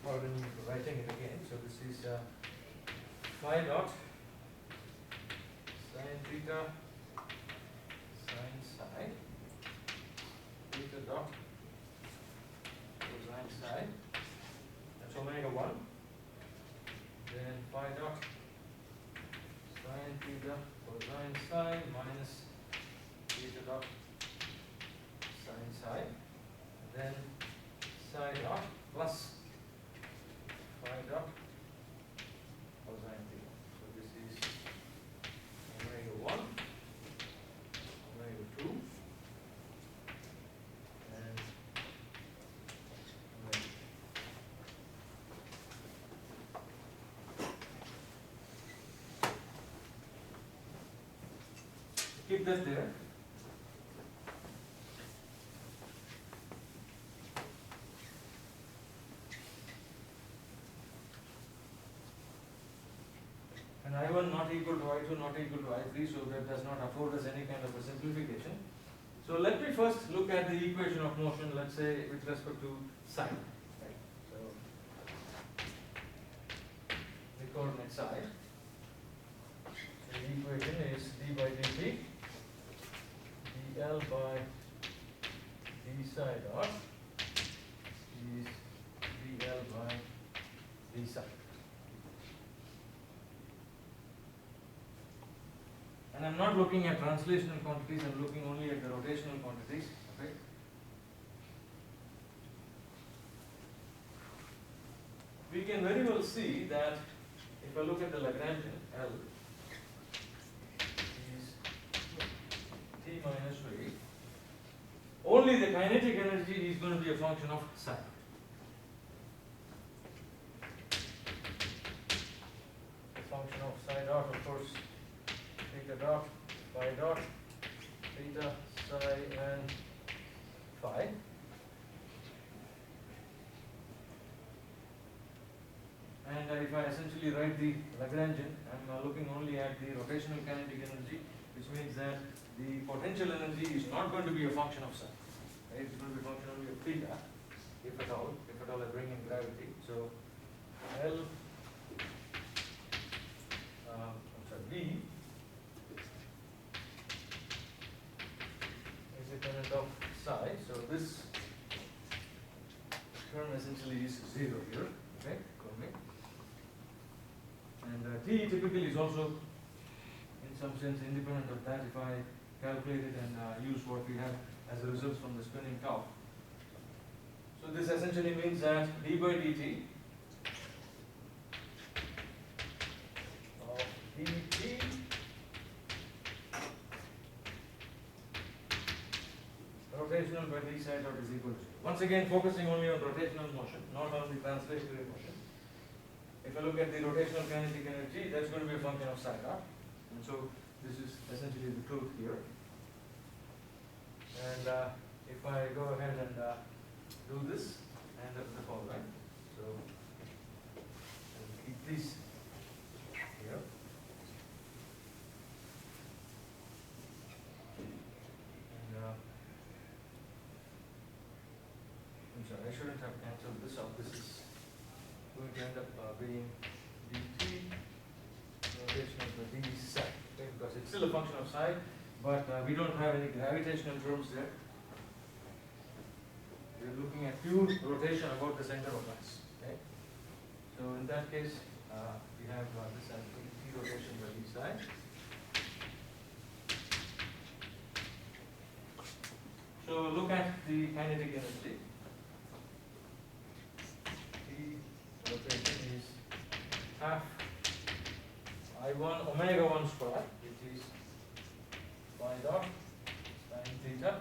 Pardon me for writing it again. So this is phi dot sin theta sin psi theta dot cosine psi. That's omega 1. Then phi dot sin theta cosine psi minus theta dot sin psi. Then psi dot plus phi dot cosine theta. So this is omega 1, omega 2, and omega. Keep that there. And I1 not equal to I2 not equal to I3, so that does not afford us any kind of a simplification. So let me first look at the equation of motion, let's say with respect to psi. Right. So the coordinate psi. So the equation is d by dt, dl by d psi dot is dl by d psi. And I'm not looking at translational quantities, I'm looking only at the rotational quantities. Okay. We can very well see that if I look at the Lagrangian, L is T minus V, only the kinetic energy is going to be a function of psi. A function of psi dot, of course, theta dot, phi dot, theta, psi, and phi. And if I essentially write the Lagrangian, I'm looking only at the rotational kinetic energy, which means that the potential energy is not going to be a function of psi. Right? It's going to be a function only of theta, if at all I bring in gravity. So L, V is independent of psi. So this term essentially is 0 here. Okay, for me. And T typically is also in some sense independent of that if I calculate it and use what we have as a result from the spinning top. So this essentially means that d by dt of dt rotational by d psi dot is equal to 0. Once again focusing only on rotational motion, not on the translationary motion. If I look at the rotational kinetic energy, that's going to be a function of psi dot. And so this is essentially the truth here. And if I go ahead and do this, I end up with the following. So I'll keep this here. And I'm sorry, I shouldn't have cancelled this out. This is going to end up being dt rotational by d psi, okay, because it's still a function of psi, but we don't have any gravitational terms there. We're looking at pure rotation about the center of mass. Okay, so in that case, we have this as dt rotation by d psi. So look at the kinetic energy. Rotation is half I1 omega 1 square, which is phi dot sin theta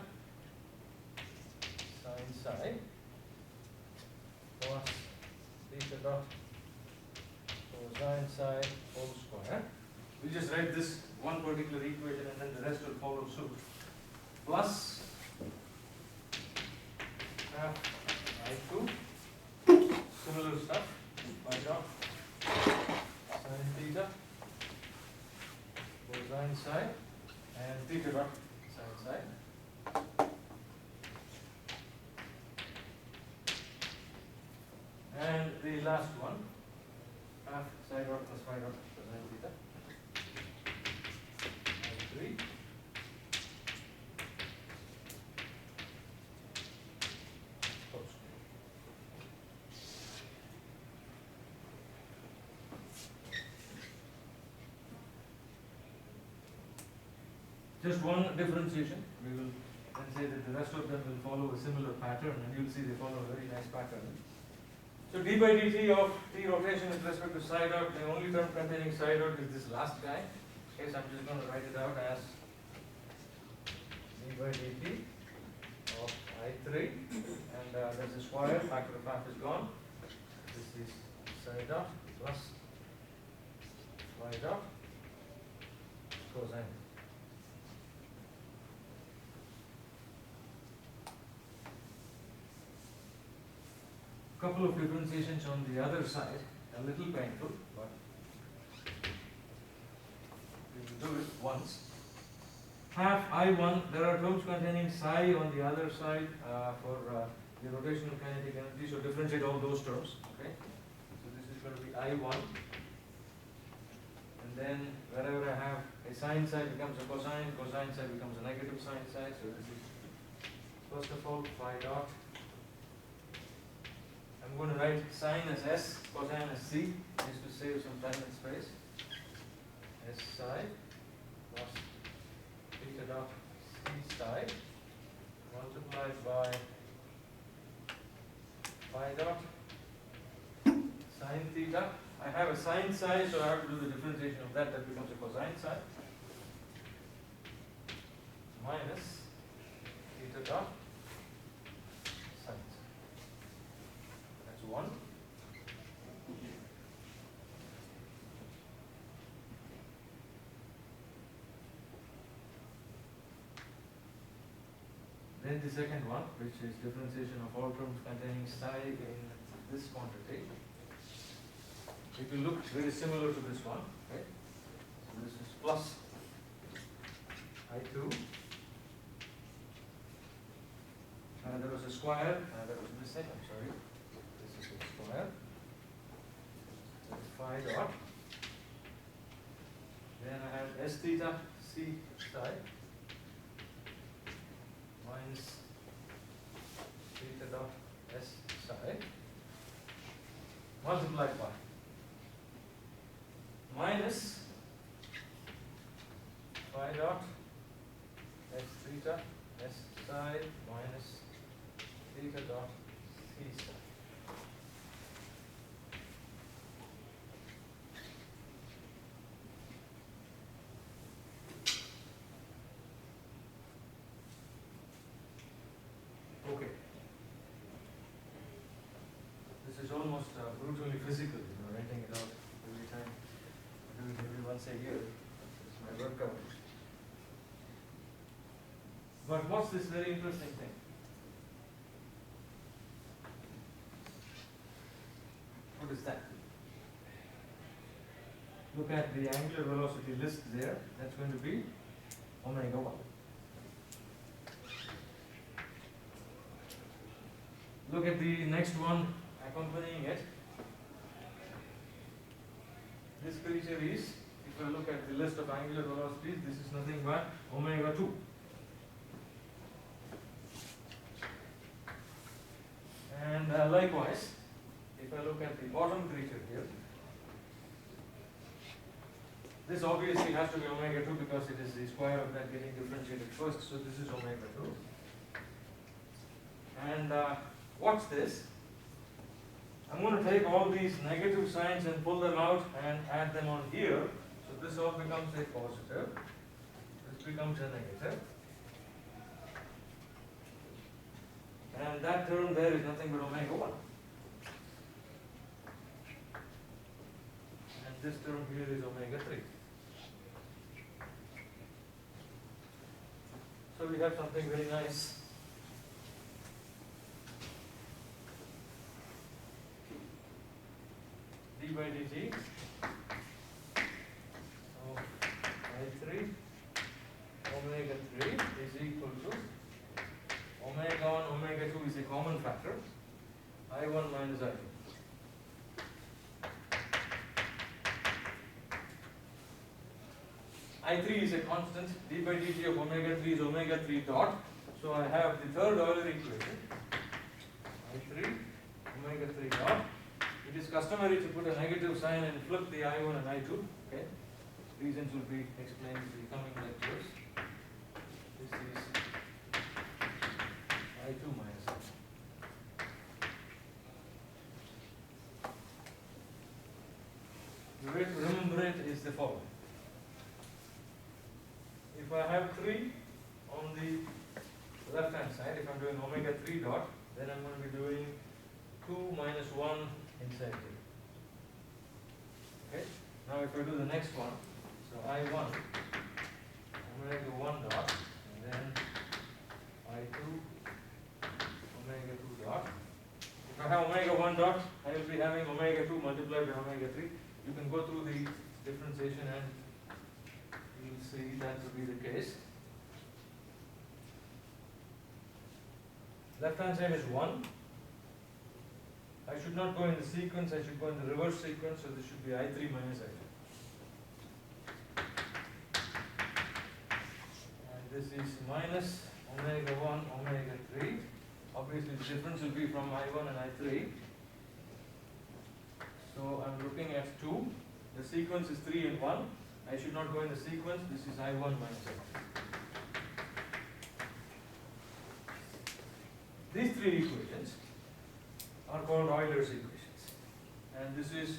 sin psi plus theta dot cosine psi whole square we'll just write this one particular equation and then the rest will follow suit. Plus half I2, similar stuff, y dot sin theta, cosine psi, and theta dot sin psi. And the last one, half psi dot plus phi dot cosine theta, and 3. Just one differentiation. We will then say that the rest of them will follow a similar pattern, and you'll see they follow a very nice pattern. So d by dt of t rotation with respect to psi dot, the only term containing psi dot is this last guy. Okay, so I'm just going to write it out as d by dt of I3, and there's a square, factor of half is gone. This is psi dot plus phi dot cosine. Couple of differentiations on the other side, a little painful, but we will do it once. Half I1, there are terms containing psi on the other side for the rotational kinetic energy, so differentiate all those terms. Okay, so this is going to be I1, and then wherever I have a sine psi becomes a cosine, cosine psi becomes a negative sine psi. So this is first of all phi dot. I'm going to write sine as S, cosine as C, just to save some time and space. S psi plus theta dot C psi multiplied by phi dot sine theta. I have a sine psi, so I have to do the differentiation of that. That becomes a cosine psi minus theta dot sine psi. That's one. Then the second one, which is differentiation of all terms containing psi in this quantity. It will look very similar to this one. Okay? So this is plus I2. There was a square that was missing. I'm sorry. This is a square. That is phi dot. Then I have S theta C psi minus theta dot S psi multiplied by minus phi dot S theta S psi minus theta dot C psi. Okay. This is almost brutally physical, writing it out every time. I do it every once a year. It's my workout. But what's this very interesting thing? What is that? Look at the angular velocity list there. That's going to be omega 1. Look at the next one accompanying it. This creature is, if I look at the list of angular velocities, this is nothing but omega 2. And likewise, if I look at the bottom creature here, this obviously has to be omega 2 because it is the square of that getting differentiated first, so this is omega 2. And watch this. I'm going to take all these negative signs and pull them out and add them on here. So this all becomes a positive. This becomes a negative. And that term there is nothing but omega 1. And this term here is omega 3. So we have something very nice. D by dt of I3 omega 3 is equal to omega 1 omega 2 is a common factor, I1 minus I2. I3 is a constant, d by dt of omega 3 is omega 3 dot. So I have the third Euler equation, I3 omega 3 dot. It is customary to put a negative sign and flip the I1 and I2. Okay, reasons will be explained in the coming lectures. This is I2 minus I1. The way to remember it is the following. If I have 3 on the left hand side, if I'm doing omega 3 dot, then I'm going to be doing 2 minus 1 inside here. Okay? Now if I do the next one, so I1 omega 1 dot, and then I2 omega 2 dot. If I have omega 1 dot, I will be having omega 2 multiplied by omega 3. You can go through the differentiation and you will see that to be the case. Left hand side is 1. I should not go in the sequence, I should go in the reverse sequence, so this should be I3 minus I2. And this is minus omega 1 omega 3. Obviously the difference will be from I1 and I3. So I'm looking at 2. The sequence is 3 and 1. I should not go in the sequence. This is I1 minus I2. These three equations are called Euler's equations. And this is